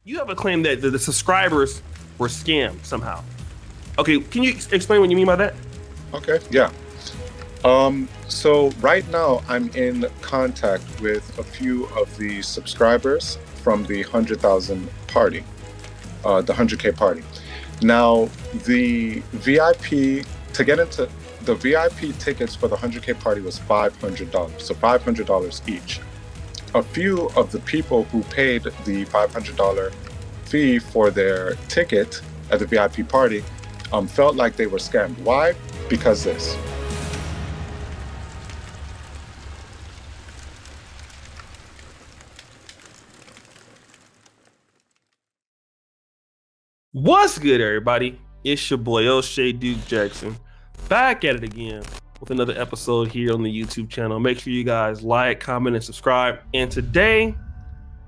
You have a claim that the subscribers were scammed somehow. Okay, can you explain what you mean by that? Okay, yeah. So right now I'm in contact with a few of the subscribers from the 100,000 party, the 100K party. Now, the VIP, to get into the VIP tickets for the 100K party was $500, so $500 each. A few of the people who paid the $500 fee for their ticket at the VIP party felt like they were scammed. Why? Because this. What's good, everybody? It's your boy O'Shea Duke Jackson, back at it again with another episode here on the YouTube channel. Make sure you guys like, comment, and subscribe. And today,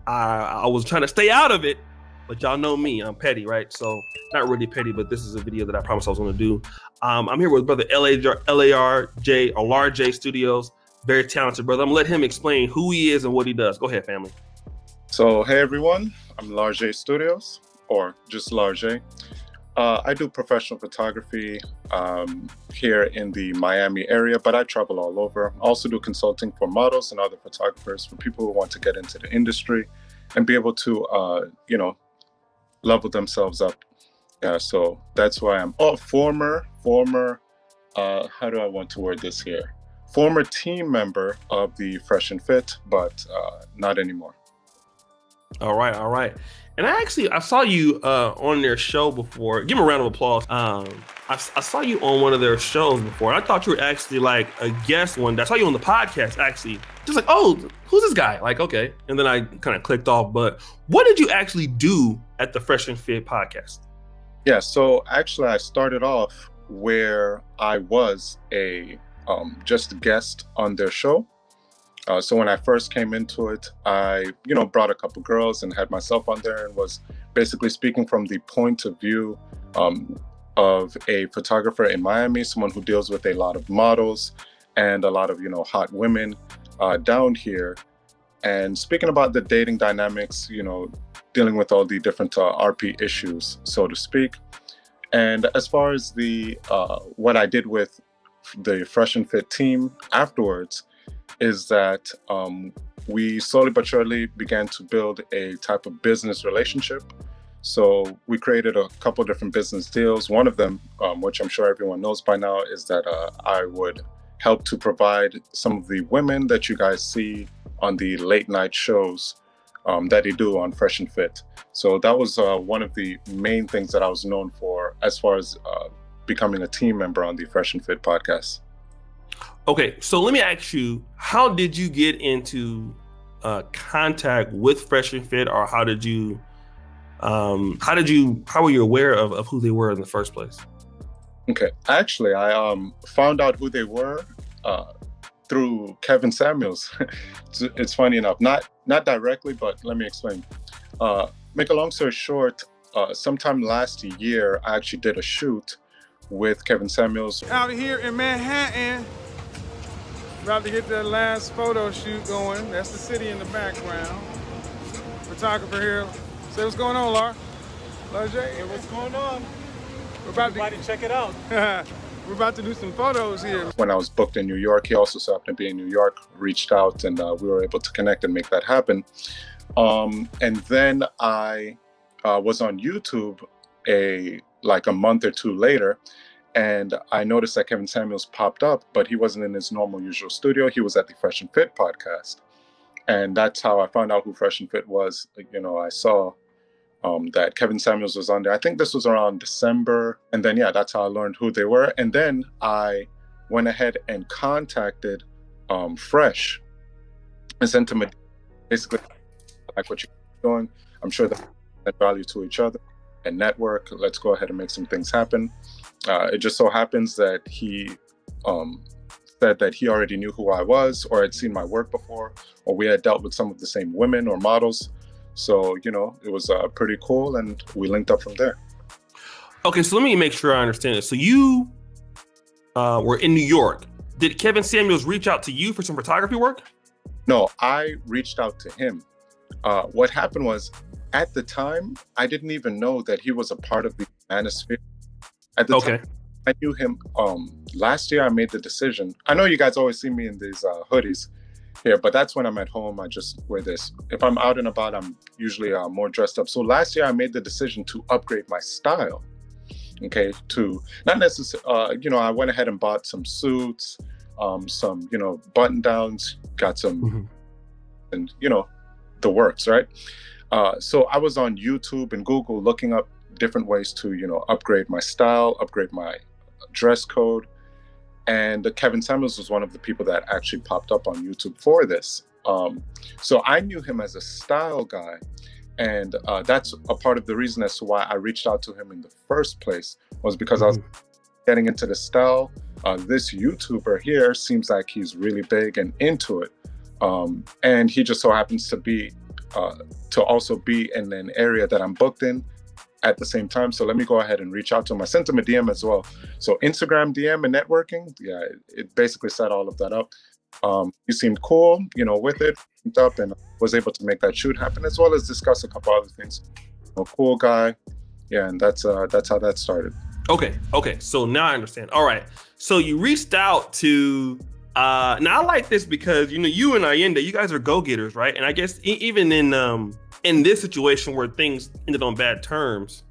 I was trying to stay out of it, but y'all know me, I'm petty, right? So not really petty, but this is a video that I promised I was gonna do. I'm here with brother LARJ or Large Studios, very talented brother. I'm gonna let him explain who he is and what he does. Go ahead, family. So, hey everyone, I'm Large Studios, or just Large. I do professional photography here in the Miami area, but I travel all over. I also do consulting for models and other photographers, for people who want to get into the industry and be able to, level themselves up. So that's why I'm former, how do I want to word this here? Former team member of the Fresh and Fit, but not anymore. All right. And I saw you on their show before. Give them a round of applause. I saw you on one of their shows before. I thought you were actually like a guest one. I saw you on the podcast, actually. Just like, oh, who's this guy? Like, okay. And then I kind of clicked off. But what did you actually do at the Fresh and Fit podcast? Yeah, so actually I started off where I was just a guest on their show. So when I first came into it, I, brought a couple girls and had myself on there and was basically speaking from the point of view of a photographer in Miami, someone who deals with a lot of models and a lot of, hot women down here. And speaking about the dating dynamics, dealing with all the different RP issues, so to speak. And as far as the what I did with the Fresh and Fit team afterwards, is that we slowly but surely began to build a type of business relationship. So we created a couple different business deals. One of them, which I'm sure everyone knows by now, is that I would help to provide some of the women that you guys see on the late night shows that they do on Fresh and Fit. So that was one of the main things that I was known for as far as becoming a team member on the Fresh and Fit podcast. Okay, so let me ask you, how did you get into contact with Fresh and Fit, or how were you aware of who they were in the first place? Okay, actually, I found out who they were through Kevin Samuels. It's funny enough, not directly, but let me explain. Make a long story short, sometime last year, I actually did a shoot with Kevin Samuels. Out here in Manhattan. About to get that last photo shoot going. That's the city in the background. Photographer here. Say what's going on, Lar? Hey, what's going on? We're about Everybody check it out. We're about to do some photos here. When I was booked in New York, he also so happened to be in New York, reached out, and we were able to connect and make that happen. And then I was on YouTube like a month or two later, and I noticed that Kevin Samuels popped up, but he wasn't in his normal usual studio. He was at the Fresh and Fit podcast. And that's how I found out who Fresh and Fit was. I saw that Kevin Samuels was on there. I think this was around December. And then, yeah, that's how I learned who they were. And then I went ahead and contacted Fresh and sent him basically like what you're doing. I'm sure that add value to each other and network. Let's go ahead and make some things happen. It just so happens that he said that he already knew who I was, or had seen my work before, or we had dealt with some of the same women or models. So, it was pretty cool, and we linked up from there. Okay, so let me make sure I understand this. So you were in New York. Did Kevin Samuels reach out to you for some photography work? No, I reached out to him. What happened was at the time, I didn't even know that he was a part of the manosphere. At the time, I knew him. Last year, I made the decision. I know you guys always see me in these hoodies here, but that's when I'm at home. I just wear this. If I'm out and about, I'm usually more dressed up. So last year, I made the decision to upgrade my style. Okay, to not necessarily, I went ahead and bought some suits, some, button downs, got some, and the works, right? So I was on YouTube and Google looking up different ways to, upgrade my style, upgrade my dress code. And Kevin Samuels was one of the people that actually popped up on YouTube for this. So I knew him as a style guy. And that's a part of the reason as to why I reached out to him in the first place, was because I was getting into the style. This YouTuber here seems like he's really big and into it. And he just so happens to also be in an area that I'm booked in at the same time. So let me go ahead and reach out to him. I sent him a DM as well. So Instagram DM and networking, yeah, it basically set all of that up. He seemed cool, with it, up, and was able to make that shoot happen, as well as discuss a couple other things. Cool guy, yeah, and that's how that started. Okay. So now I understand. All right. So you reached out to. Now I like this because you and Allende, you guys are go-getters, right? And I guess even in this situation where things ended on bad terms,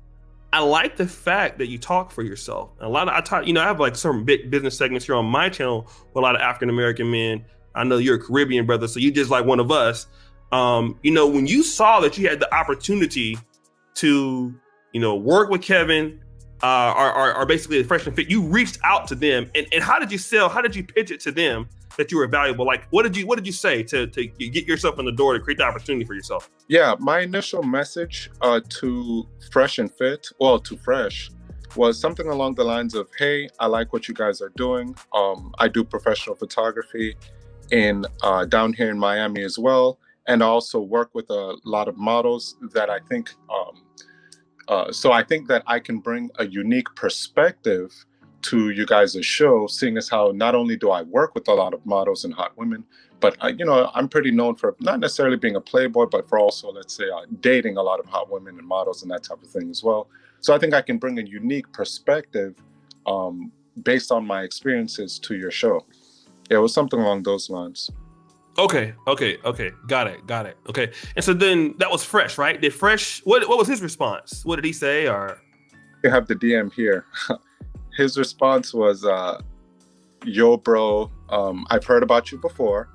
I like the fact that you talk for yourself. I have like some big business segments here on my channel with a lot of African-American men. I know you're a Caribbean brother, so you're just like one of us. When you saw that you had the opportunity to, work with Kevin, or basically a freshman fit, you reached out to them. And how did you pitch it to them that you were valuable? Like, what did you say to get yourself in the door to create the opportunity for yourself? Yeah, my initial message to Fresh and Fit, to Fresh, was something along the lines of, hey, I like what you guys are doing. I do professional photography down here in Miami as well. And I also work with a lot of models that I think, so I think that I can bring a unique perspective to you guys' show, seeing as how not only do I work with a lot of models and hot women, but I'm pretty known for not necessarily being a playboy, but for also, let's say, dating a lot of hot women and models and that type of thing as well. So I think I can bring a unique perspective based on my experiences to your show. Yeah, it was something along those lines. Okay. Got it. Okay. And so then that was Fresh, right? Did Fresh, what was his response? What did he say? Or you have the DM here. His response was, yo, bro, I've heard about you before.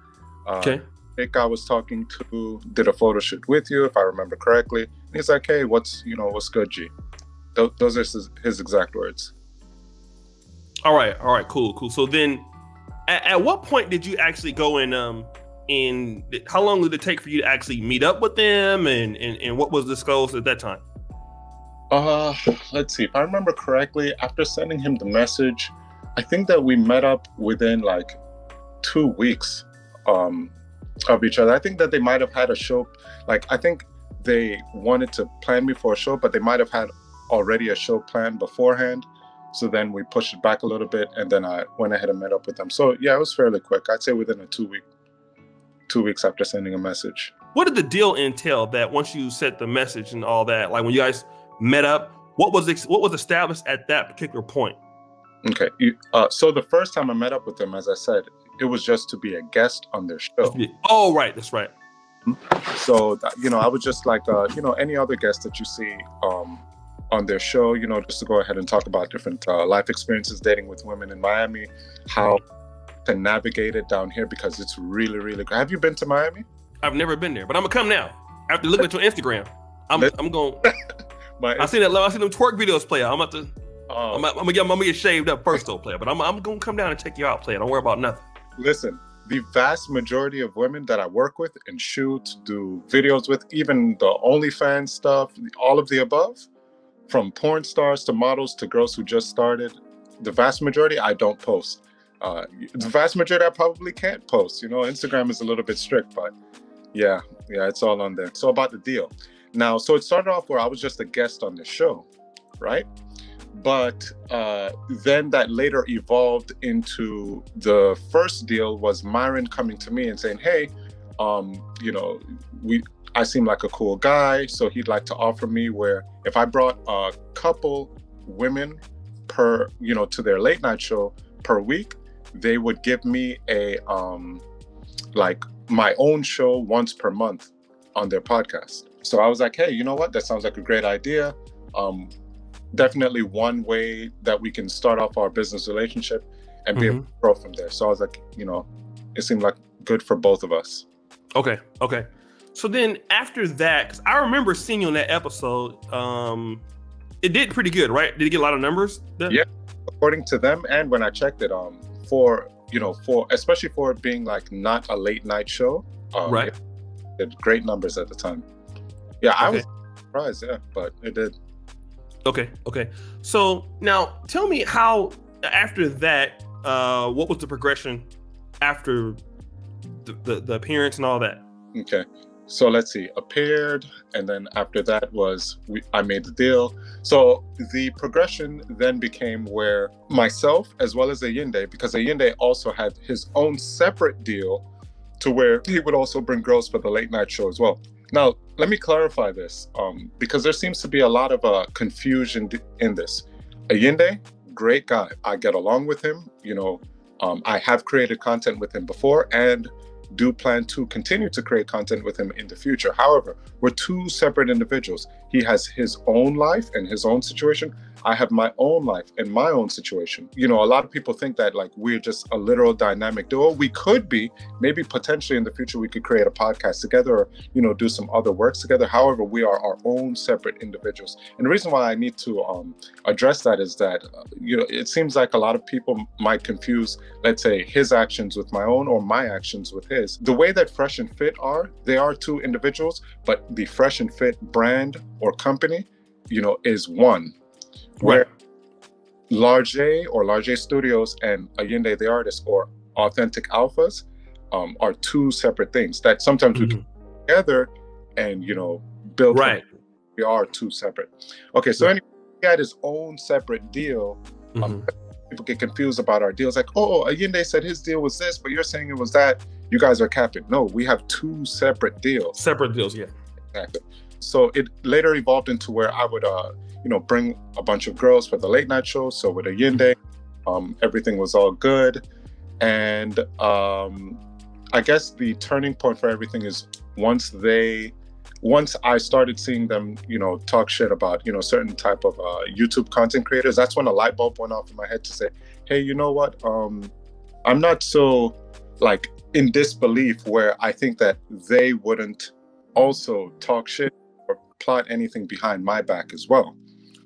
Okay. I think I was talking to, did a photo shoot with you, if I remember correctly. And he's like, hey, what's good, G? Those are his exact words. All right, cool. So then at what point did you actually go and how long did it take for you to actually meet up with them, and what was disclosed at that time? Let's see, if I remember correctly, after sending him the message, I think that we met up within like 2 weeks of each other. I think that they might have had a show, I think they wanted to plan me for a show, but they might have had already a show planned beforehand. So then we pushed it back a little bit, and then I went ahead and met up with them. So yeah, it was fairly quick. I'd say within a 2 weeks after sending a message. What did the deal entail that once you sent the message and all that, like when you guys met up, what was established at that particular point? Okay. So the first time I met up with them, as I said, it was just to be a guest on their show. Oh, right. That's right. So, I was just like, any other guest that you see on their show, just to go ahead and talk about different life experiences dating with women in Miami, how to navigate it down here, because it's really, really good. Have you been to Miami? I've never been there, but I'm gonna come now. After looking at your Instagram, I'm going. I see them twerk videos, player. I'm gonna get shaved up first, though, player. But I'm gonna come down and check you out, player. Don't worry about nothing. Listen, the vast majority of women that I work with and shoot, do videos with, even the OnlyFans stuff, all of the above, from porn stars to models to girls who just started, the vast majority I don't post. The vast majority I probably can't post. Instagram is a little bit strict, but yeah, it's all on there. So about the deal. Now, so it started off where I was just a guest on the show, right? But then that later evolved into, the first deal was Myron coming to me and saying, hey, I seem like a cool guy, so he'd like to offer me where if I brought a couple women per, to their late night show per week, they would give me a like my own show once per month on their podcast. So I was like, hey, you know what? That sounds like a great idea. Definitely one way that we can start off our business relationship and be able to grow from there. So I was like, it seemed like good for both of us. Okay. So then after that, 'cause I remember seeing you on that episode, it did pretty good, right? Did it get a lot of numbers then? Yeah, according to them, and when I checked it, for especially for it being like not a late night show, right? It did great numbers at the time. Yeah, I was surprised, but it did. Okay. So now tell me how after that, what was the progression after the appearance and all that? Okay. So let's see, appeared, and then after that was I made the deal. So the progression then became where myself, as well as Ayinde, because Ayinde also had his own separate deal to where he would also bring girls for the late night show as well. Now, let me clarify this, because there seems to be a lot of confusion in this. Ayinde, great guy. I get along with him. I have created content with him before and do plan to continue to create content with him in the future. However, we're two separate individuals. He has his own life and his own situation. I have my own life and my own situation. A lot of people think that like we're just a literal dynamic duo. We could be, maybe potentially in the future we could create a podcast together or, do some other works together. However, we are our own separate individuals. And the reason why I need to address that is that, it seems like a lot of people might confuse, let's say, his actions with my own or my actions with his. The way that Fresh and Fit are, they are two individuals, but the Fresh and Fit brand or company, is one. Where Large Studios and Ayinde the artist or Authentic Alphas are two separate things that sometimes we can together and build. Right. We are two separate. Okay, so anyway, he had his own separate deal. People get confused about our deals, like, oh, Ayinde said his deal was this, but you're saying it was that. You guys are capping. No, we have two separate deals. Separate deals, yeah. Exactly. So it later evolved into where I would bring a bunch of girls for the late night show. So with Ayinde, everything was all good. And I guess the turning point for everything is once I started seeing them, talk shit about, certain type of YouTube content creators, that's when a light bulb went off in my head to say, hey, you know what? I'm not so like in disbelief where I think that they wouldn't also talk shit or plot anything behind my back as well.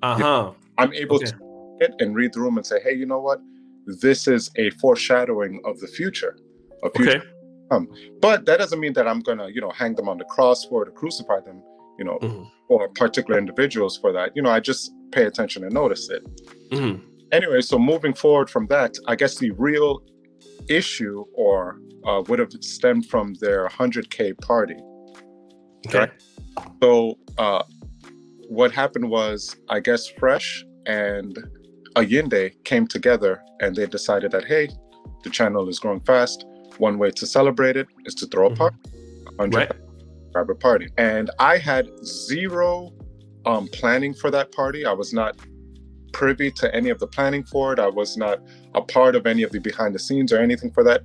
I'm able to get and read the room and say, hey, you know what? This is a foreshadowing of the future. But that doesn't mean that I'm gonna, hang them on the cross for it or crucify them, or particular individuals for that. I just pay attention and notice it. Anyway, so moving forward from that, I guess the real issue or would have stemmed from their 100K party. Right? So what happened was, I guess Fresh and Ayinde came together and they decided that, hey, the channel is growing fast. One way to celebrate it is to throw a party, 100 subscriber party. And I had zero planning for that party. I was not privy to any of the planning for it. I was not a part of any of the behind the scenes or anything for that.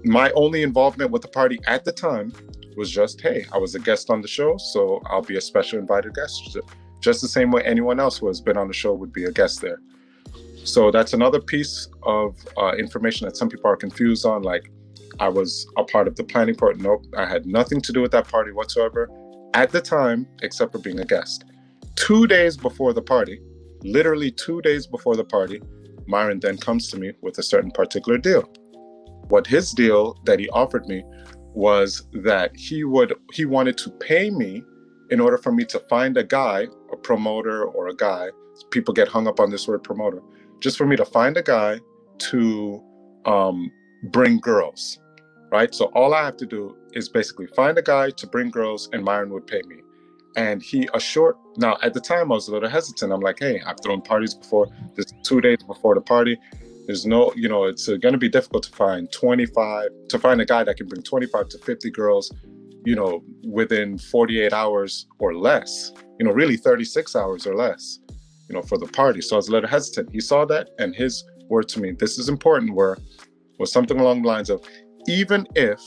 My only involvement with the party at the time was just, hey, I was a guest on the show, so I'll be a special invited guest, just the same way anyone else who has been on the show would be a guest there. So that's another piece of information that some people are confused on, like I was a part of the planning part. Nope, I had nothing to do with that party whatsoever at the time, except for being a guest. 2 days before the party, literally 2 days before the party, Myron then comes to me with a certain particular deal. What his deal that he offered me was that he wanted to pay me in order for me to find a guy, a promoter or a guy. People get hung up on this word promoter. Just for me to find a guy to bring girls, right? So all I have to do is basically find a guy to bring girls and Myron would pay me. And he assured, now at the time I was a little hesitant. I'm like, hey, I've thrown parties before. This 2 days before the party. There's no, it's going to be difficult to find a guy that can bring 25 to 50 girls within 48 hours or less, really 36 hours or less, for the party. So I was a little hesitant. He saw that, and his word to me, this is important, was something along the lines of, even if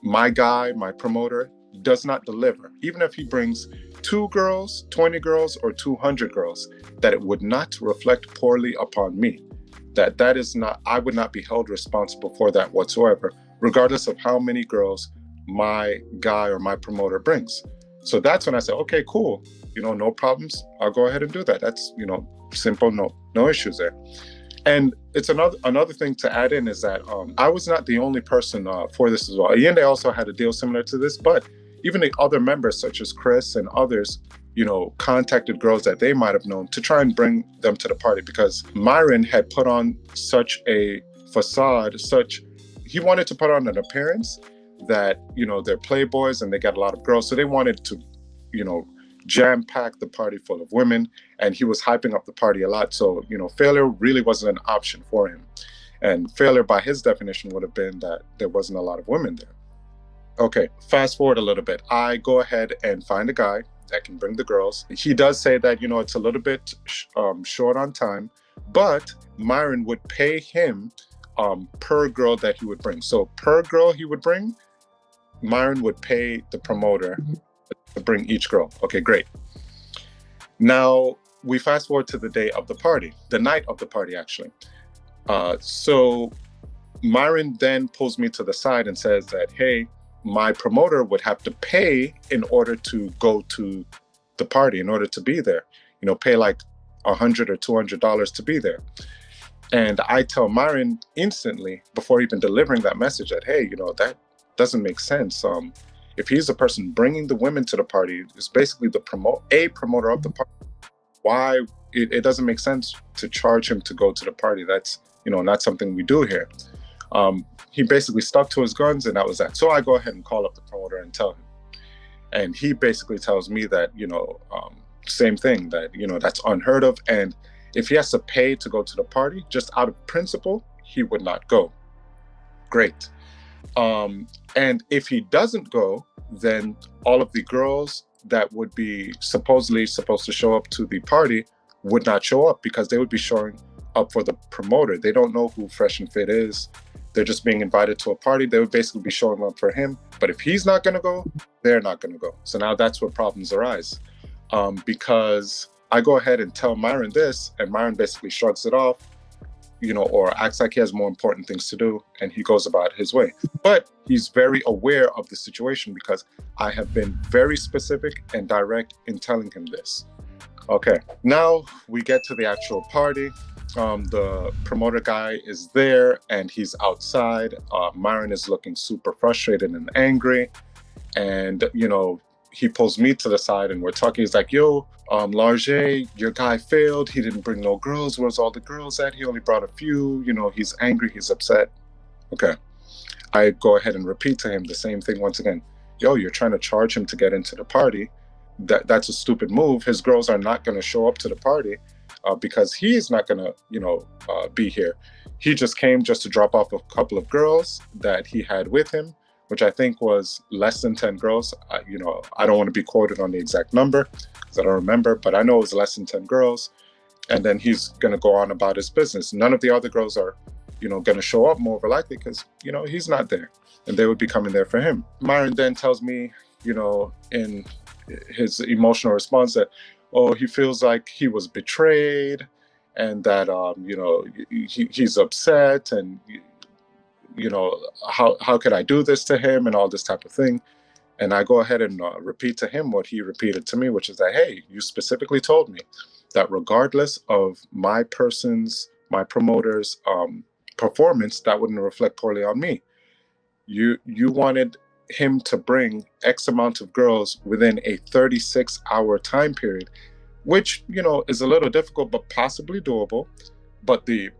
my guy, my promoter, does not deliver, even if he brings 2 girls, 20 girls, or 200 girls, that it would not reflect poorly upon me. That is not, I would not be held responsible for that whatsoever, regardless of how many girls my guy or my promoter brings. So that's when I said, okay, cool, no problems. I'll go ahead and do that. That's, simple, no issues there. And it's another thing to add in is that I was not the only person for this as well. Allende also had a deal similar to this, but even the other members, such as Chris and others, contacted girls that they might have known to try and bring them to the party, because Myron had put on such a facade, he wanted to put on an appearance that, they're playboys and they got a lot of girls. So they wanted to, jam-pack the party full of women, and he was hyping up the party a lot. So, failure really wasn't an option for him. And failure by his definition would have been that there wasn't a lot of women there. Okay, fast forward a little bit. I go ahead and find a guy that can bring the girls. He does say that, it's a little bit short on time, but Myron would pay him per girl that he would bring. So per girl he would bring, Myron would pay the promoter to bring each girl. Okay, great. Now we fast forward to the day of the party, the night of the party, actually. So Myron then pulls me to the side and says that, hey, my promoter would have to pay in order to go to the party, in order to be there, pay like $100 or $200 to be there. And I tell Myron instantly, before even delivering that message, that, hey, that doesn't make sense. If he's the person bringing the women to the party, it's basically a promoter of the party. Why? It doesn't make sense to charge him to go to the party. That's, not something we do here. He basically stuck to his guns, and that was that. So I go ahead and call up the promoter and tell him. And he basically tells me that, same thing, that, that's unheard of. And if he has to pay to go to the party, just out of principle, he would not go. Great. And if he doesn't go, then all of the girls that would be supposedly supposed to show up to the party would not show up, because they would be showing up for the promoter. They don't know who Fresh and Fit is. They're just being invited to a party. They would basically be showing up for him. But if he's not going to go, they're not going to go. So now that's where problems arise. Because I go ahead and tell Myron this, and Myron basically shrugs it off, or acts like he has more important things to do, and he goes about his way. But he's very aware of the situation, because I have been very specific and direct in telling him this. Okay, now we get to the actual party. The promoter guy is there, and he's outside. Myron is looking super frustrated and angry. And, he pulls me to the side, and we're talking. He's like, yo, Larger, your guy failed. He didn't bring no girls. Where's all the girls at? He only brought a few. He's angry. He's upset. Okay. I go ahead and repeat to him the same thing once again. Yo, you're trying to charge him to get into the party. That's a stupid move. His girls are not going to show up to the party because he's not going to, be here. He just came just to drop off a couple of girls that he had with him, which I think was less than 10 girls. I don't want to be quoted on the exact number because I don't remember, but I know it was less than 10 girls. And then he's going to go on about his business. None of the other girls are, going to show up, more likely, because, he's not there, and they would be coming there for him. Myron then tells me, in his emotional response that, oh, he feels like he was betrayed, and that, he's upset, and, how could I do this to him, and all this type of thing. And I go ahead and repeat to him what he repeated to me, which is that, hey, you specifically told me that regardless of my promoter's performance, that wouldn't reflect poorly on me. You wanted him to bring X amount of girls within a 36-hour time period, which, is a little difficult, but possibly doable. But the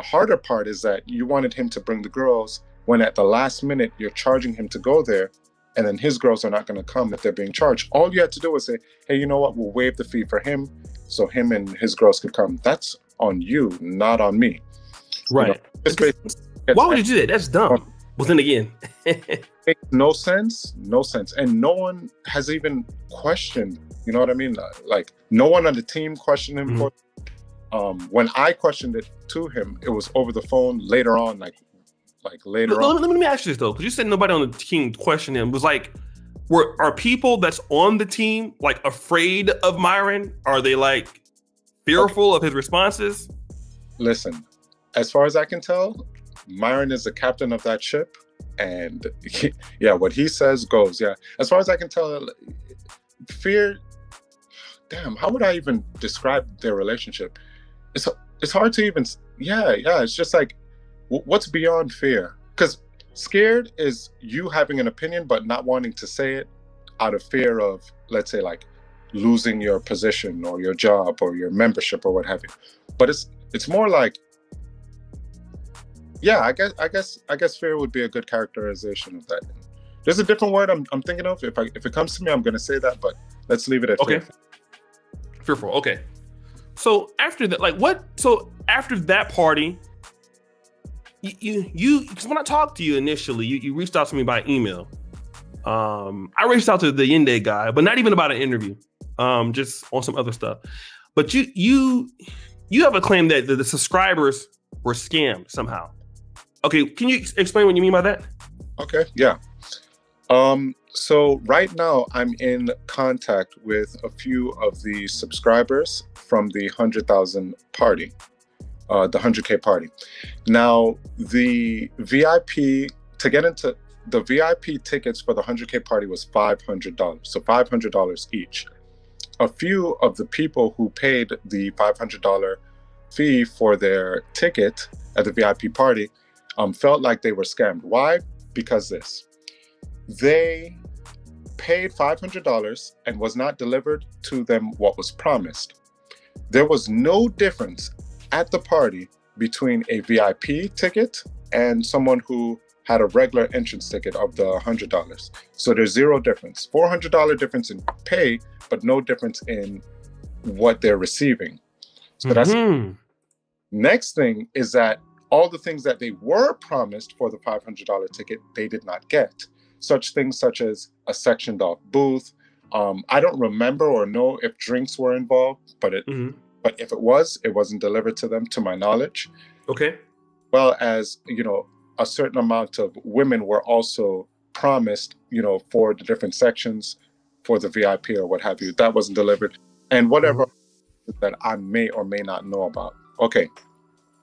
harder part is that you wanted him to bring the girls when at the last minute you're charging him to go there, and then his girls are not going to come if they're being charged. All you had to do was say, hey, you know what, we'll waive the fee for him so him and his girls could come. That's on you, not on me. Right. Why would you do that? That's dumb. But then again, makes no sense, and no one has even questioned. You know what I mean? Like no one on the team questioned him for. When I questioned it to him, it was over the phone later on, like later on. Let me ask you this though, because you said nobody on the team questioned him. Was like, are people that's on the team like afraid of Myron? Are they like fearful of his responses? Listen, as far as I can tell, Myron is the captain of that ship, and yeah, what he says goes. Yeah, as far as I can tell, fear. Damn, how would I even describe their relationship? It's hard to even. Yeah. It's just like, what's beyond fear? Because scared is you having an opinion but not wanting to say it out of fear of, let's say, like losing your position or your job or your membership or what have you. But it's more like, yeah, I guess fear would be a good characterization of that. There's a different word I'm thinking of. If it comes to me, I'm gonna say that, but let's leave it at okay. fearful. Fearful. Okay. So after that, like what? So after that party, you because when I talked to you initially, you reached out to me by email. I reached out to the Yende guy, but not even about an interview. Just on some other stuff. But you have a claim that the subscribers were scammed somehow. Okay, can you explain what you mean by that? Okay, yeah. So right now I'm in contact with a few of the subscribers from the 100,000 party, the 100K party. Now the VIP, to get into the VIP tickets for the 100K party was $500, so $500 each. A few of the people who paid the $500 fee for their ticket at the VIP party felt like they were scammed. Why? Because they paid $500 and was not delivered to them what was promised. There was no difference at the party between a VIP ticket and someone who had a regular entrance ticket of the $100. So there's zero difference. $400 difference in pay, but no difference in what they're receiving. So that's next thing is that all the things that they were promised for the $500 ticket, they did not get. Such things such as a sectioned off booth. I don't remember or know if drinks were involved, but if it was, it wasn't delivered to them, to my knowledge. Okay. Well as, a certain amount of women were also promised, for the different sections for the VIP or what have you. That wasn't delivered. And whatever that I may or may not know about. Okay.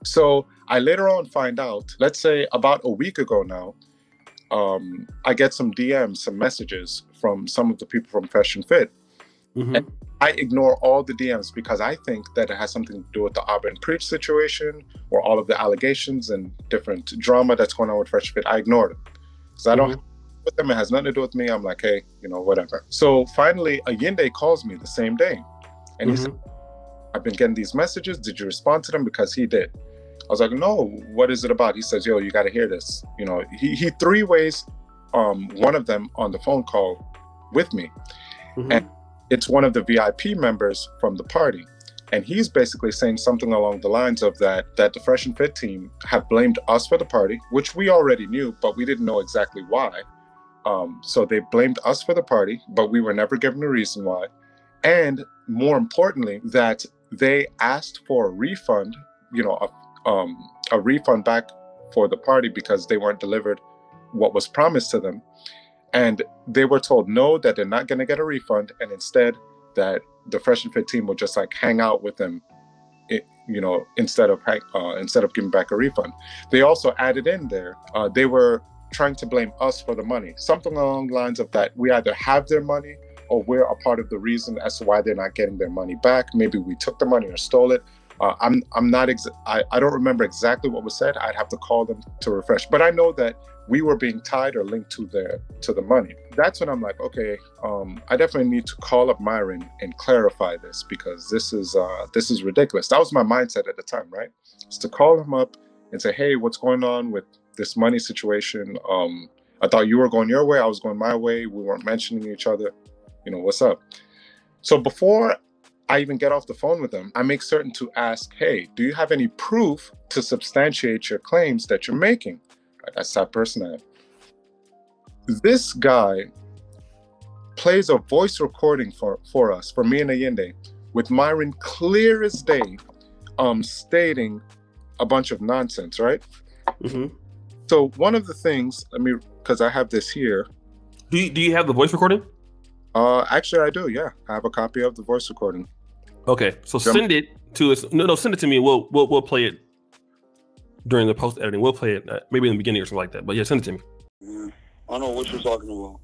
So I later on find out, let's say about a week ago now, I get some DMs, some messages from some of the people from Fresh and Fit. And I ignore all the DMs because I think that it has something to do with the Auburn Preach situation or all of the allegations and different drama that's going on with Fresh and Fit. I ignored it because I don't have with them. It has nothing to do with me. I'm like, hey, whatever. So finally, a Yende calls me the same day. And he said, I've been getting these messages. Did you respond to them? Because he did. I was like, no, what is it about? He says, yo, you got to hear this. He three ways one of them on the phone call with me. And it's one of the VIP members from the party. And he's basically saying something along the lines of that the Fresh and Fit team have blamed us for the party, which we already knew, but we didn't know exactly why. So they blamed us for the party, but we were never given a reason why. And more importantly, that they asked for a refund, a refund back for the party because they weren't delivered what was promised to them. And they were told no, that they're not going to get a refund. And instead that the Fresh and Fit team would just like hang out with them, instead of giving back a refund. They also added in there, they were trying to blame us for the money, something along the lines of that we either have their money or we're a part of the reason as to why they're not getting their money back. Maybe we took the money or stole it. I don't remember exactly what was said. I'd have to call them to refresh, but I know that we were being tied or linked to the money. That's when I'm like, okay, I definitely need to call up Myron and clarify this because this is ridiculous. That was my mindset at the time, right? It's to call him up and say, hey, what's going on with this money situation? I thought you were going your way, I was going my way. We weren't mentioning each other. What's up? So before I even get off the phone with them, I make certain to ask, hey, do you have any proof to substantiate your claims that you're making? That's that person I am. This guy plays a voice recording for us, for me and Allende, with Myron clear as day, stating a bunch of nonsense, right? Mm-hmm. So one of the things, because I have this here. Do you have the voice recording? Actually, I do. Yeah, I have a copy of the voice recording. Okay, so send it to us. No, send it to me. We'll play it during the post editing. We'll play it maybe in the beginning or something like that. But yeah, send it to me. I don't know what you're talking about.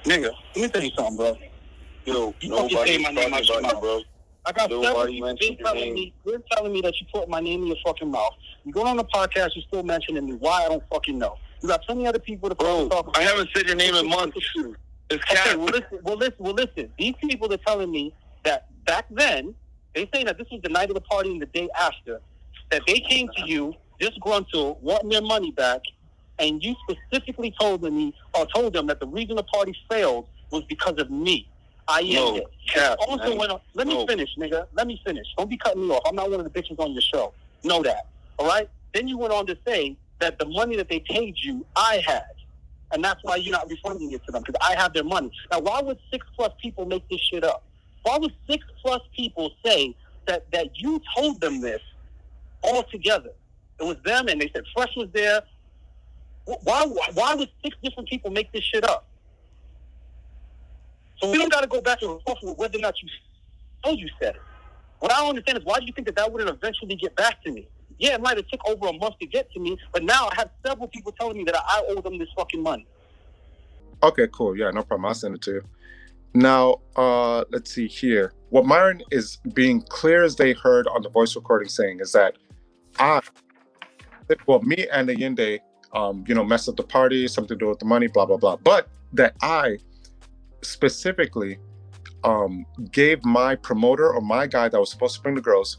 Nigga, let me tell you something, bro. Yo, you fucking say my name out your mouth, bro. I got several people telling me that you put my name in your fucking mouth. You go on the podcast, you're still mentioning me. Why? I don't fucking know. You got plenty other people to talk about. I haven't said your name in months. It's cat. Okay, well, listen. These people are telling me that back then, they saying that this was the night of the party and the day after, that they came to you, disgruntled, wanting their money back, and you specifically told them that the reason the party failed was because of me. Also went on. Let me finish, nigga. Let me finish. Don't be cutting me off. I'm not one of the bitches on your show. Know that. All right? Then you went on to say that the money that they paid you, I had. And that's why you're not refunding it to them, because I have their money. Now, why would 6+ people make this shit up? Why would 6+ people say that you told them this all together? It was them, and they said Fresh was there. Why would 6 different people make this shit up? So we don't got to go back and forth with whether or not you said it. What I don't understand is, why do you think that wouldn't eventually get back to me? Yeah, it might have took over a month to get to me, but now I have several people telling me that I owe them this fucking money. Okay, cool. Yeah, no problem. I'll send it to you. Now, let's see here. What Myron is being clear as they heard on the voice recording saying is that me and Allende, messed up the party, something to do with the money, blah, blah, blah. But that I specifically gave my promoter or my guy that was supposed to bring the girls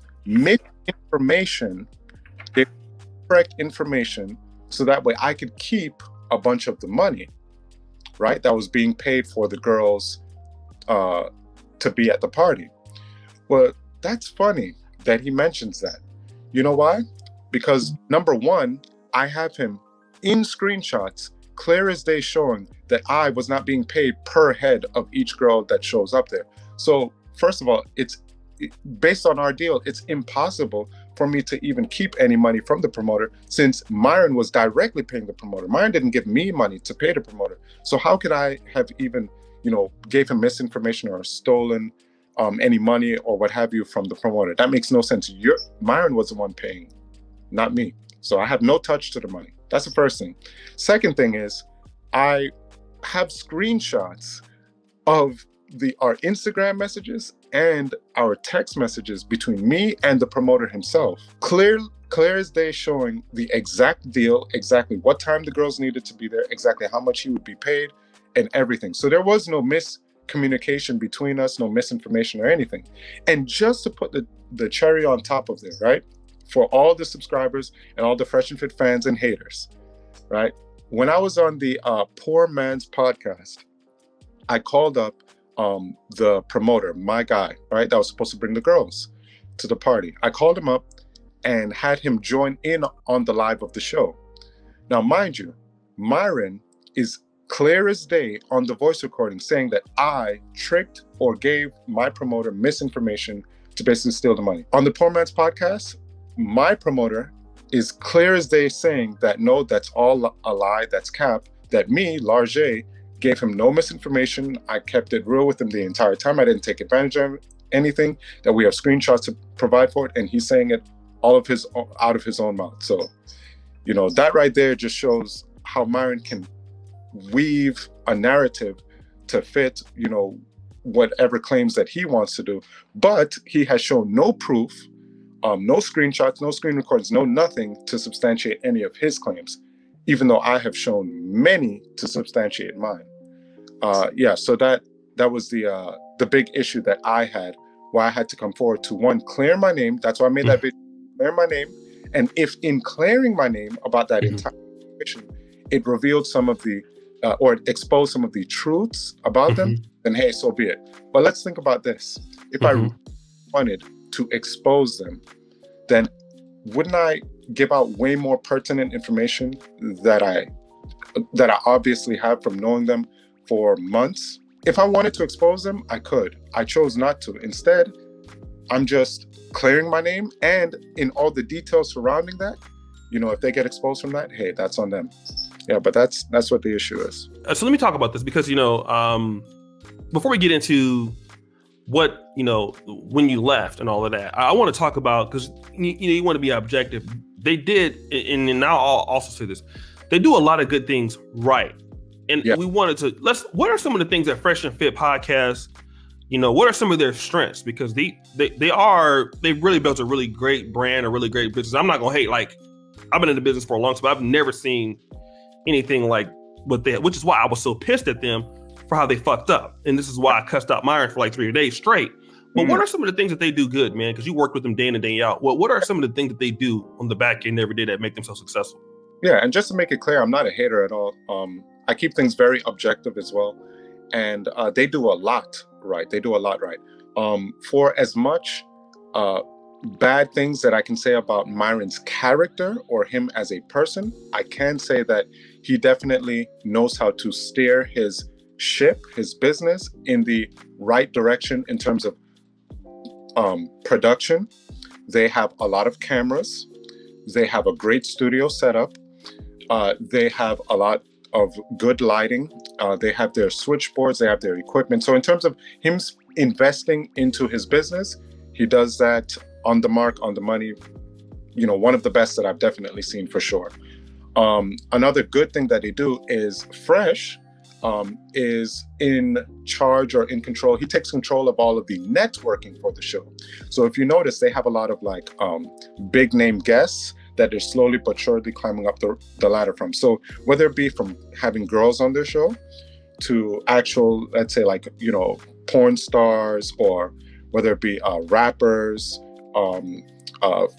correct information, so that way I could keep a bunch of the money, right, that was being paid for the girls to be at the party. Well, that's funny that he mentions that. You know why? Because number one, I have him in screenshots, clear as day, showing that I was not being paid per head of each girl that shows up there. So first of all, it's based on our deal, it's impossible for me to even keep any money from the promoter, since Myron was directly paying the promoter. Myron didn't give me money to pay the promoter. So how could I have even, gave him misinformation or stolen any money or what have you from the promoter? That makes no sense. Myron was the one paying, not me. So I have no touch to the money. That's the first thing. Second thing is, I have screenshots of our Instagram messages and our text messages between me and the promoter himself. Clear as day, showing the exact deal, exactly what time the girls needed to be there, exactly how much he would be paid, and everything. So there was no miscommunication between us, no misinformation or anything. And just to put the cherry on top of there, right, for all the subscribers and all the Fresh and Fit fans and haters, right, when I was on the Poor Man's podcast, I called up the promoter, my guy, right, that was supposed to bring the girls to the party. I called him up and had him join in on the live of the show. Now, mind you, Myron is clear as day on the voice recording saying that I tricked or gave my promoter misinformation to basically steal the money. On the Poor Man's podcast, my promoter is clear as day saying that no, that's all a lie, that's cap, that me, Large, gave him no misinformation. I kept it real with him the entire time. I didn't take advantage of anything, that we have screenshots to provide for it, and he's saying it out of his own mouth. So, that right there just shows how Myron can weave a narrative to fit, whatever claims that he wants to do. But he has shown no proof, no screenshots, no screen recordings, no nothing to substantiate any of his claims, even though I have shown many to substantiate mine. So that was the big issue that I had, where I had to come forward to, one, clear my name. That's why I made that video, clear my name. And if in clearing my name about that entire situation, it revealed some of the, or it exposed some of the truths about them, then hey, so be it. But let's think about this. If I wanted to expose them, then wouldn't I give out way more pertinent information that I obviously have from knowing them for months? If I wanted to expose them, I could. I chose not to. Instead, I'm just clearing my name, and in all the details surrounding that, you know, if they get exposed from that, hey, that's on them. Yeah, but that's what the issue is. So let me talk about this because, you know, before we get into what, you know, when you left and all of that, I want to talk about, because you want to be objective. They did, and now I'll also say this, they do a lot of good things right. And we wanted to, what are some of the things that Fresh and Fit podcast, you know, what are some of their strengths? Because they really built a really great brand, a really great business. I'm not gonna hate, like, I've been in the business for a long time, but I've never seen anything like what they, which is why I was so pissed at them for how they fucked up. And this is why I cussed out Myron for like 3 days straight. But what are some of the things that they do good, man? Because you worked with them day in and day out. What are some of the things that they do on the back end every day that make them so successful? Yeah, and just to make it clear, I'm not a hater at all. I keep things very objective as well. And they do a lot right. They do a lot right. For as much bad things that I can say about Myron's character or him as a person, I can say that he definitely knows how to steer his ship, his business, in the right direction in terms of production. They have a lot of cameras. They have a great studio setup. They have a lot of good lighting. They have their switchboards. They have their equipment. So in terms of him investing into his business, he does that on the mark, on the money. You know, one of the best that I've definitely seen for sure. Another good thing that they do is Fresh is in charge or in control. He takes control of all of the networking for the show. So if you notice, they have a lot of like big name guests that they're slowly but surely climbing up the ladder from. So whether it be from having girls on their show to actual, let's say, like, you know, porn stars, or whether it be rappers,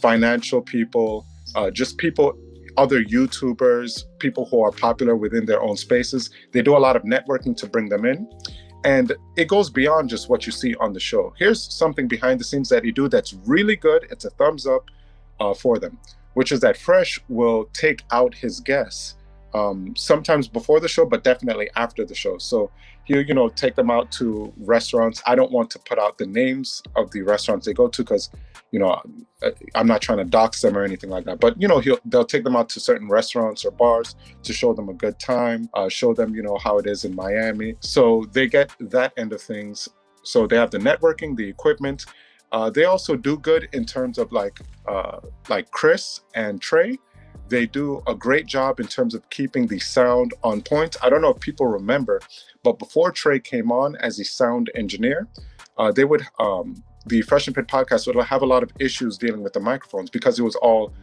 financial people, just people, other YouTubers, people who are popular within their own spaces. They do a lot of networking to bring them in. And it goes beyond just what you see on the show. Here's something behind the scenes that they do that's really good. It's a thumbs up for them, which is that Fresh will take out his guests sometimes before the show, but definitely after the show. So he'll, you know, take them out to restaurants. I don't want to put out the names of the restaurants they go to because, you know, I'm not trying to dox them or anything like that. But, you know, they'll take them out to certain restaurants or bars to show them a good time, show them, you know, how it is in Miami. So they get that end of things. So they have the networking, the equipment. They also do good in terms of like Chris and Trey. They do a great job in terms of keeping the sound on point. I don't know if people remember, but before Trey came on as a sound engineer, they would, the Fresh and Fit podcast would have a lot of issues dealing with the microphones because it was all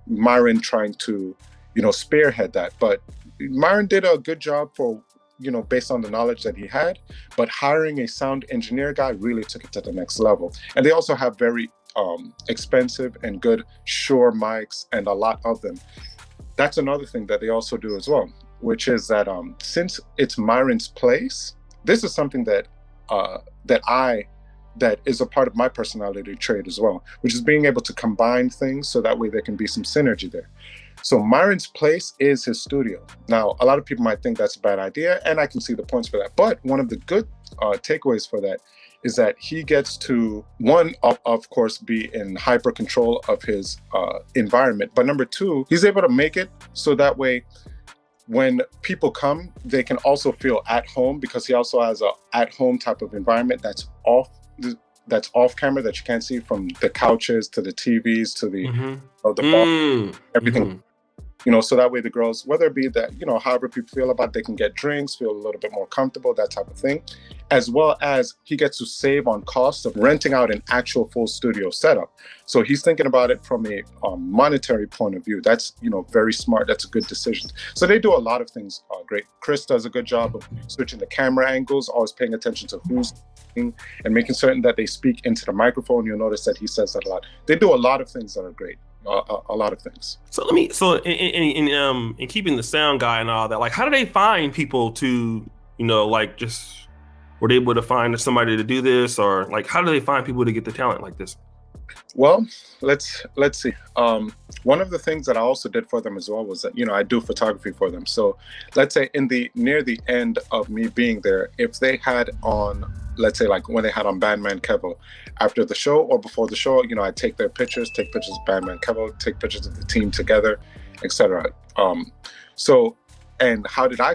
Myron trying to, you know, spearhead that. But Myron did a good job for, you know, based on the knowledge that he had, but hiring a sound engineer guy really took it to the next level. And they also have very expensive and good Shure mics, and a lot of them. That's another thing that they also do as well, which is that since it's Myron's place, this is something that that is a part of my personality trait as well, which is being able to combine things so that way there can be some synergy there. So Myron's place is his studio. Now, a lot of people might think that's a bad idea, and I can see the points for that. But one of the good takeaways for that is that he gets to, one, of course, be in hyper control of his environment. But number two, he's able to make it so that way when people come, they can also feel at home, because he also has a at-home type of environment that's off camera, that you can't see, from the couches to the TVs to the bar, everything. You know, so that way the girls, whether it be that, you know, however people feel about it, they can get drinks, feel a little bit more comfortable, that type of thing. As well as he gets to save on costs of renting out an actual full studio setup. So he's thinking about it from a monetary point of view. That's, you know, very smart. That's a good decision. So they do a lot of things great. Chris does a good job of switching the camera angles, always paying attention to who's speaking and making certain that they speak into the microphone. You'll notice that he says that a lot. They do a lot of things that are great. A lot of things. So in keeping the sound guy and all that, like, how do they find people to, you know, like, just were they able to find somebody to do this, or like, how do they find people to get the talent like this? Well, let's see. One of the things that I also did for them as well was that, you know, I do photography for them. So let's say near the end of me being there, if they had on, let's say like when they had on Bandman Kevo after the show or before the show, you know, I take their pictures, take pictures of Bandman Kevo, take pictures of the team together, etc. So, and how did I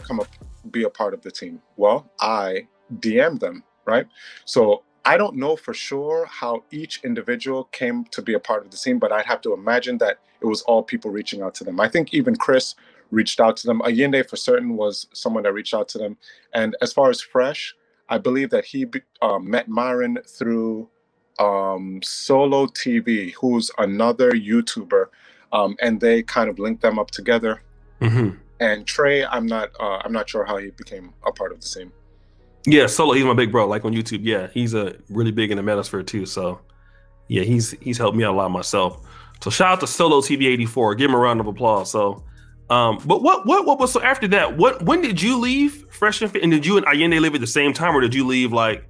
be a part of the team? Well, I DM'd them, right? So I don't know for sure how each individual came to be a part of the team, but I'd have to imagine that it was all people reaching out to them. I think even Chris reached out to them. Allende for certain was someone that reached out to them. And as far as Fresh, I believe that he met Myron through Solo TV, who's another YouTuber, and they kind of linked them up together. Mm-hmm. And Trey, I'm not sure how he became a part of the team. Yeah, Solo, he's my big bro, like on YouTube. Yeah, he's really big in the manosphere too. So yeah, he's helped me out a lot myself. So shout out to Solo TV 84. Give him a round of applause. So but what was, so after that, when did you leave Fresh and Fit? And did you and Allende live at the same time, or did you leave like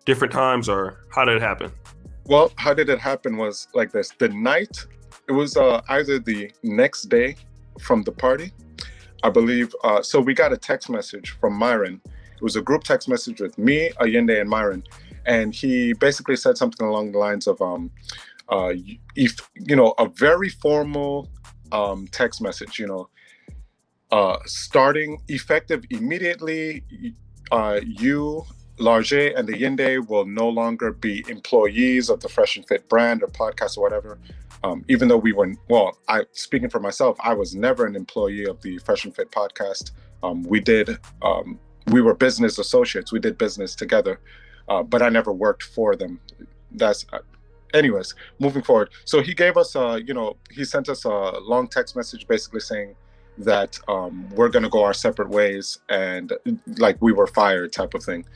different times, or how did it happen? Well, how did it happen was like this. The night, it was either the next day from the party, I believe. So we got a text message from Myron. It was a group text message with me, Allende, and Myron. And he basically said something along the lines of, you know, a very formal text message, you know, starting effective immediately, you, Large, and Allende will no longer be employees of the Fresh and Fit brand or podcast or whatever. Even though we were, well, speaking for myself, I was never an employee of the Fresh and Fit podcast. We were business associates. We did business together, but I never worked for them. Anyways, moving forward. So he gave us, you know, he sent us a long text message basically saying that we're going to go our separate ways and like we were fired type of thing.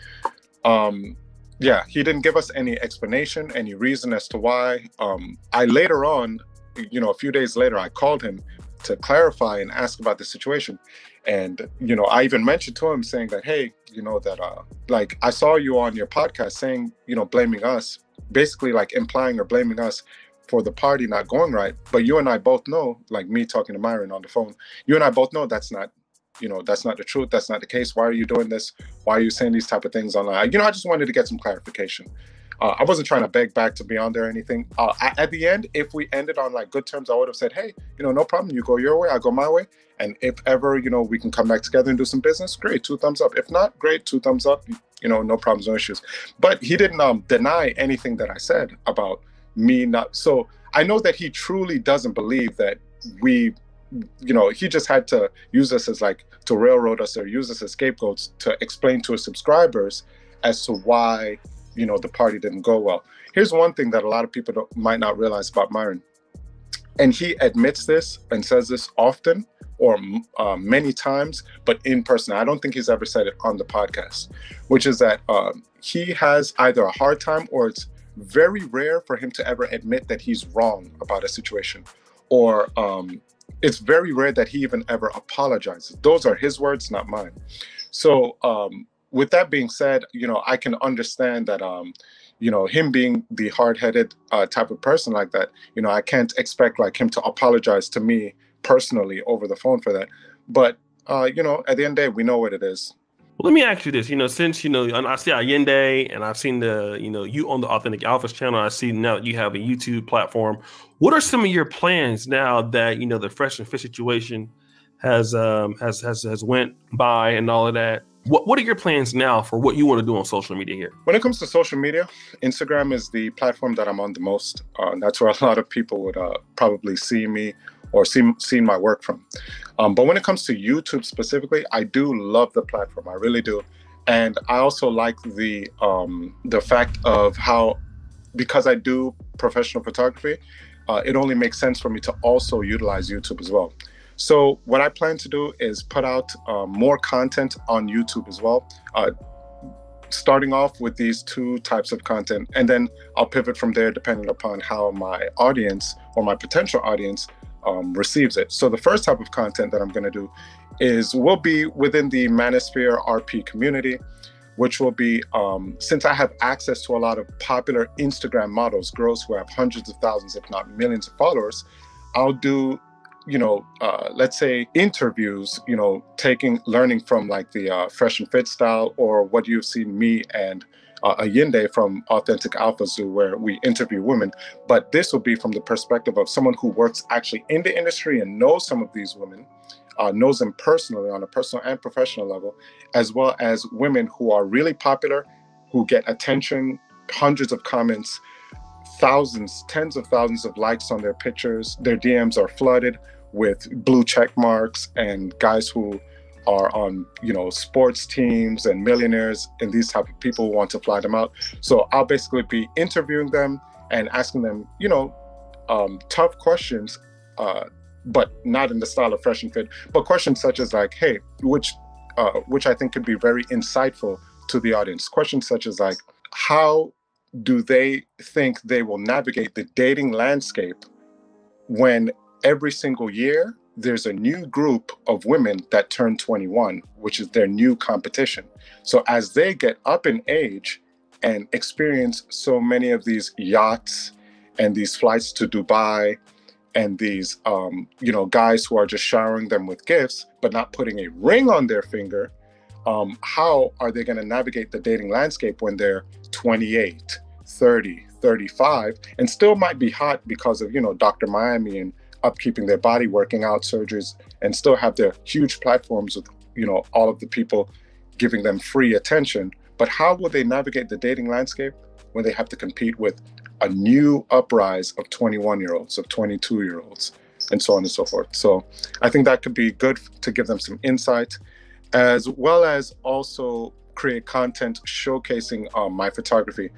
Yeah, he didn't give us any explanation, any reason as to why. I later on, you know, a few days later, I called him to clarify and ask about the situation. And, you know, I even mentioned to him saying that, hey, you know, that like I saw you on your podcast saying, you know, blaming us, basically like implying or blaming us for the party not going right. But you and I both know, like me talking to Myron on the phone, you and I both know that's not, you know, that's not the truth. That's not the case. Why are you doing this? Why are you saying these type of things online? You know, I just wanted to get some clarification. I wasn't trying to beg back to be on there or anything. At the end, if we ended on like good terms, I would have said, hey, you know, no problem. You go your way, I go my way. And if ever, you know, we can come back together and do some business, great, 2 thumbs up. If not, great, 2 thumbs up. You know, no problems, no issues. But he didn't deny anything that I said about me not. So I know that he truly doesn't believe that we, you know, he just had to use us as like to railroad us or use us as scapegoats to explain to his subscribers as to why, you know, the party didn't go well. Here's one thing that a lot of people might not realize about Myron. And he admits this and says this often or many times, but in person. I don't think he's ever said it on the podcast, which is that he has either a hard time or it's very rare for him to ever admit that he's wrong about a situation, or it's very rare that he even ever apologizes. Those are his words, not mine. So with that being said, you know, I can understand that, you know, him being the hard-headed type of person like that, you know, I can't expect like him to apologize to me personally over the phone for that. But, you know, at the end of the day, we know what it is. Well, let me ask you this, you know, since, you know, I see Allende and I've seen you know, you on the Authentic Alphas channel, I see now you have a YouTube platform. What are some of your plans now that, you know, the Fresh and Fit situation has went by and all of that? What are your plans now for what you want to do on social media here? When it comes to social media, Instagram is the platform that I'm on the most. That's where a lot of people would probably see me or see my work from. But when it comes to YouTube specifically, I do love the platform. I really do. And I also like the fact of how, because I do professional photography, it only makes sense for me to also utilize YouTube as well. So what I plan to do is put out more content on YouTube as well, starting off with these 2 types of content, and then I'll pivot from there depending upon how my audience or my potential audience receives it. So the first type of content that I'm going to do will be within the Manosphere RP community, which will be, since I have access to a lot of popular Instagram models, girls who have hundreds of thousands, if not millions of followers, I'll do, let's say interviews, learning from like the Fresh and Fit style, or what you've seen me and Ayinde from Authentic Alpha Zoo, where we interview women. But this will be from the perspective of someone who works actually in the industry and knows some of these women, knows them personally on a personal and professional level, as well as women who are really popular, who get attention, hundreds of comments, thousands, tens of thousands of likes on their pictures. Their DMs are flooded with blue check marks, and guys who are on, sports teams and millionaires and these type of people who want to fly them out. So I'll basically be interviewing them and asking them, tough questions, but not in the style of Fresh and Fit, but questions such as like, hey, which I think could be very insightful to the audience. Questions such as like, how do they think they will navigate the dating landscape when every single year there's a new group of women that turn 21, which is their new competition. So as they get up in age and experience so many of these yachts and these flights to Dubai and these, guys who are just showering them with gifts, but not putting a ring on their finger, how are they going to navigate the dating landscape when they're 28, 30, 35, and still might be hot because of, Dr. Miami and upkeeping their body, working out, surgeries, and still have their huge platforms with, all of the people giving them free attention. But how will they navigate the dating landscape when they have to compete with a new uprise of 21-year-olds, of 22-year-olds, and so on and so forth? So I think that could be good to give them some insight, as well as also create content showcasing my photography,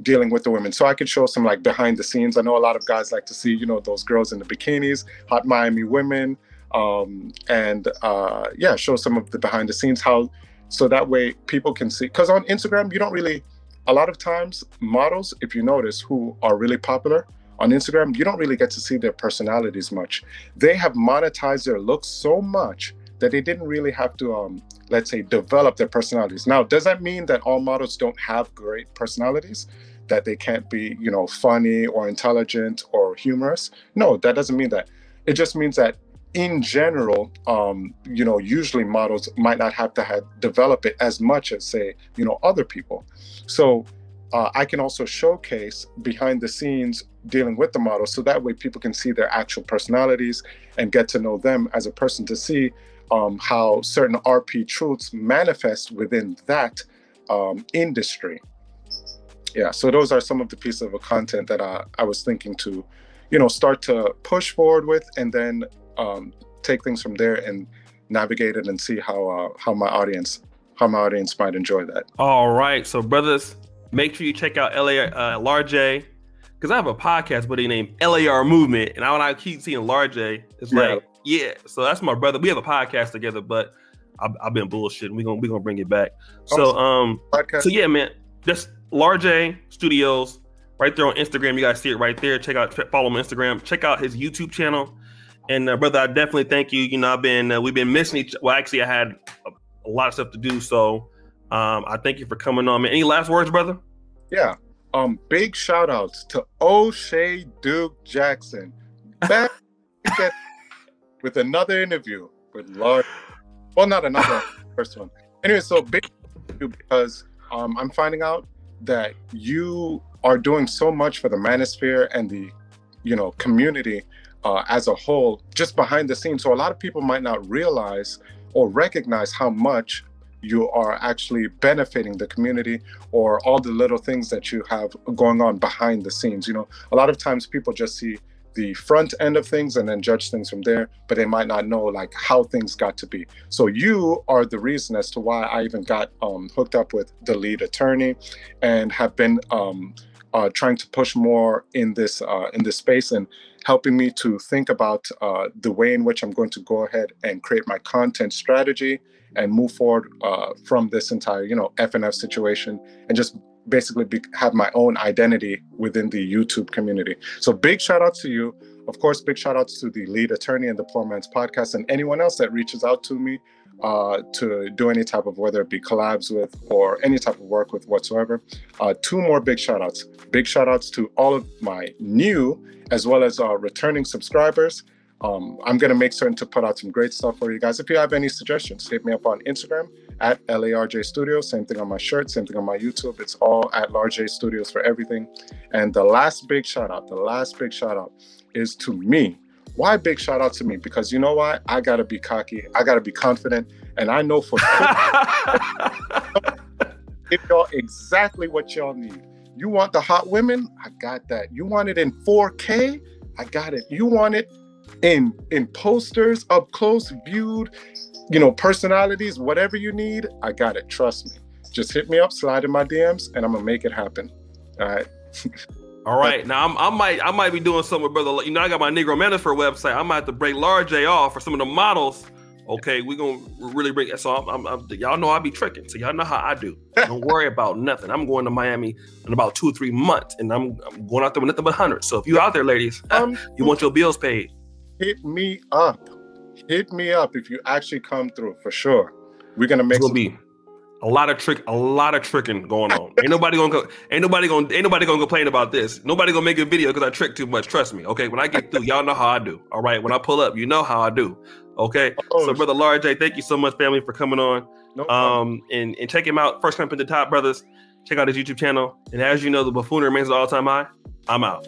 dealing with the women. So I could show some like behind the scenes. I know a lot of guys like to see, those girls in the bikinis, hot Miami women, and show some of the behind the scenes, so that way people can see. Because on Instagram, you don't really, a lot of times models, if you notice, who are really popular on Instagram, you don't really get to see their personalities much. They have monetized their looks so much that they didn't really have to, let's say, develop their personalities. Now, does that mean that all models don't have great personalities, that they can't be, funny or intelligent or humorous? No, that doesn't mean that. It just means that in general, usually models might not have to develop it as much as, say, other people. So I can also showcase behind the scenes dealing with the model, so that way people can see their actual personalities and get to know them as a person, to see how certain RP truths manifest within that industry. Yeah, so those are some of the pieces of content that I was thinking to, start to push forward with, and then take things from there and navigate it and see how my audience might enjoy that. All right, so brothers, make sure you check out LJ, because I have a podcast buddy named LAR Movement, and when I keep seeing LJ, it's like, yeah, so that's my brother. We have a podcast together, but I've been bullshitting. We're gonna bring it back. So yeah, man, just LJ Studios right there on Instagram. You guys see it right there. Follow him on Instagram. Check out his YouTube channel. And brother, I definitely thank you. We've been missing well, actually, I had a lot of stuff to do, so I thank you for coming on, man. Any last words, brother? Yeah. Big shout outs to O'Shea Duke Jackson. Back with another interview with Lord. Well, not another, first one. Anyway, so big because I'm finding out that you are doing so much for the manosphere and the, community as a whole, just behind the scenes. So a lot of people might not realize or recognize how much you are actually benefiting the community, or all the little things that you have going on behind the scenes. A lot of times people just see the front end of things and then judge things from there, but they might not know like how things got to be. So you are the reason as to why I even got hooked up with the lead attorney, and have been trying to push more in this space, and helping me to think about the way in which I'm going to go ahead and create my content strategy and move forward from this entire, F&F situation, and just basically have my own identity within the YouTube community. So big shout outs to you. Of course, big shout outs to the lead attorney and the Poor Man's Podcast, and anyone else that reaches out to me to do any type of, whether it be collabs with or any type of work with whatsoever. 2 more big shout outs. Big shout outs to all of my new as well as returning subscribers. I'm going to make certain to put out some great stuff for you guys. If you have any suggestions, hit me up on Instagram at LARJ Studios. Same thing on my shirt, same thing on my YouTube. It's all at LARJ Studios for everything. And the last big shout out is to me. Why big shout out to me? Because you know why? I got to be cocky. I got to be confident. And I know for give y'all exactly what y'all need. You want the hot women? I got that. You want it in 4K? I got it. You want it in posters, up close, viewed, personalities, whatever you need, I got it. Trust me. Just hit me up, slide in my DMs, and I'm gonna make it happen. All right. All right. Now I might be doing something with brother. I got my Negro Manager website. I might have to break LARJ off for some of the models. Okay, we're gonna really bring it. So y'all know I be tricking. So y'all know how I do. Don't worry about nothing. I'm going to Miami in about 2 or 3 months, and I'm going out there with nothing but hundreds. So if you out there, ladies, you want your bills paid, hit me up. Hit me up if you actually come through for sure. We're gonna make. It's gonna be a lot of tricking going on. Ain't nobody gonna complain about this. Nobody gonna make a video because I trick too much. Trust me. Okay, when I get through, y'all know how I do. All right, when I pull up, you know how I do. Okay, so brother LARJ, thank you so much, family, for coming on. No problem. And check him out. First Come to the Top, brothers. Check out his YouTube channel. And as you know, the buffoonery remains an all-time high. I'm out.